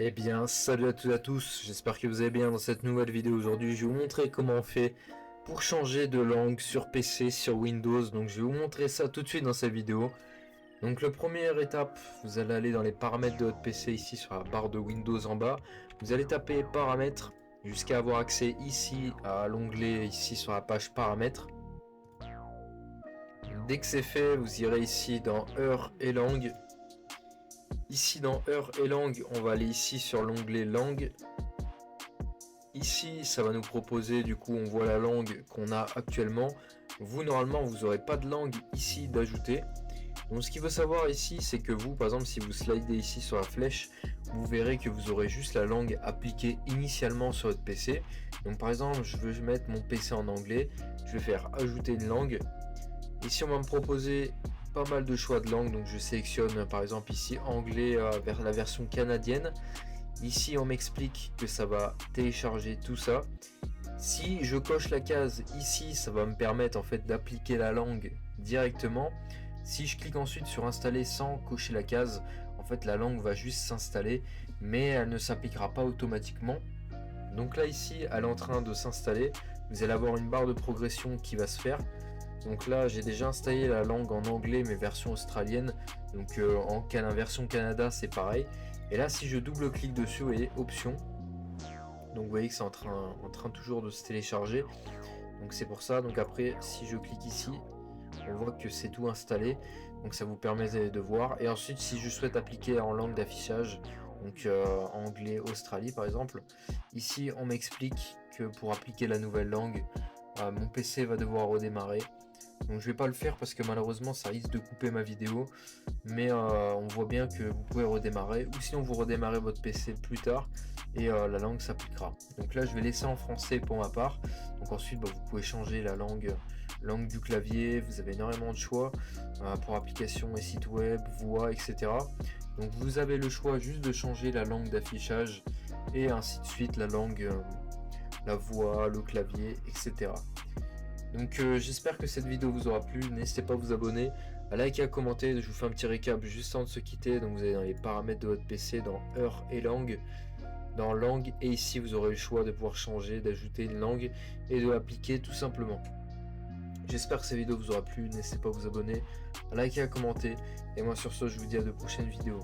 Eh bien, salut à toutes et à tous, j'espère que vous allez bien. Dans cette nouvelle vidéo aujourd'hui, je vais vous montrer comment on fait pour changer de langue sur PC, sur Windows. Donc je vais vous montrer ça tout de suite dans cette vidéo. Donc la première étape, vous allez aller dans les paramètres de votre PC ici sur la barre de Windows en bas. Vous allez taper paramètres jusqu'à avoir accès ici à l'onglet ici sur la page paramètres. Dès que c'est fait, vous irez ici dans heure et langue. Ici dans heure et langue, on va aller ici sur l'onglet langue. Ici, ça va nous proposer, du coup, on voit la langue qu'on a actuellement. Vous, normalement, vous n'aurez pas de langue ici d'ajouter. Donc, ce qu'il faut savoir ici, c'est que vous, par exemple, si vous slidez ici sur la flèche, vous verrez que vous aurez juste la langue appliquée initialement sur votre PC. Donc, par exemple, je veux mettre mon PC en anglais. Je vais faire ajouter une langue. Ici, on va me proposer pas mal de choix de langue. Donc, je sélectionne, par exemple, ici, anglais vers la version canadienne. Ici, on m'explique que ça va télécharger tout ça. Si je coche la case ici, ça va me permettre en fait d'appliquer la langue directement. Si je clique ensuite sur installer sans cocher la case, en fait la langue va juste s'installer, mais elle ne s'appliquera pas automatiquement. Donc là ici, elle est en train de s'installer. Vous allez avoir une barre de progression qui va se faire. Donc là, j'ai déjà installé la langue en anglais, mais version australienne. Donc en version Canada, c'est pareil. Et là, si je double-clique dessus, vous voyez, options. Donc vous voyez que c'est en train toujours de se télécharger. Donc c'est pour ça. Donc après, si je clique ici, on voit que c'est tout installé. Donc ça vous permet de voir. Et ensuite, si je souhaite appliquer en langue d'affichage, donc anglais, Australie par exemple, ici on m'explique que pour appliquer la nouvelle langue, mon PC va devoir redémarrer. Donc je vais pas le faire parce que malheureusement ça risque de couper ma vidéo, mais on voit bien que vous pouvez redémarrer, ou sinon vous redémarrez votre PC plus tard et la langue s'appliquera. Donc là je vais laisser en français pour ma part. Donc ensuite vous pouvez changer la langue du clavier, vous avez énormément de choix pour applications et sites web, voix, etc. Donc vous avez le choix juste de changer la langue d'affichage et ainsi de suite, la langue, la voix, le clavier, etc. Donc j'espère que cette vidéo vous aura plu, n'hésitez pas à vous abonner, à liker, à commenter. Je vous fais un petit récap juste avant de se quitter. Donc vous allez dans les paramètres de votre PC, dans heure et langue, dans langue, et ici vous aurez le choix de pouvoir changer, d'ajouter une langue et de l'appliquer tout simplement. J'espère que cette vidéo vous aura plu, n'hésitez pas à vous abonner, à liker, à commenter, et moi sur ce je vous dis à de prochaines vidéos.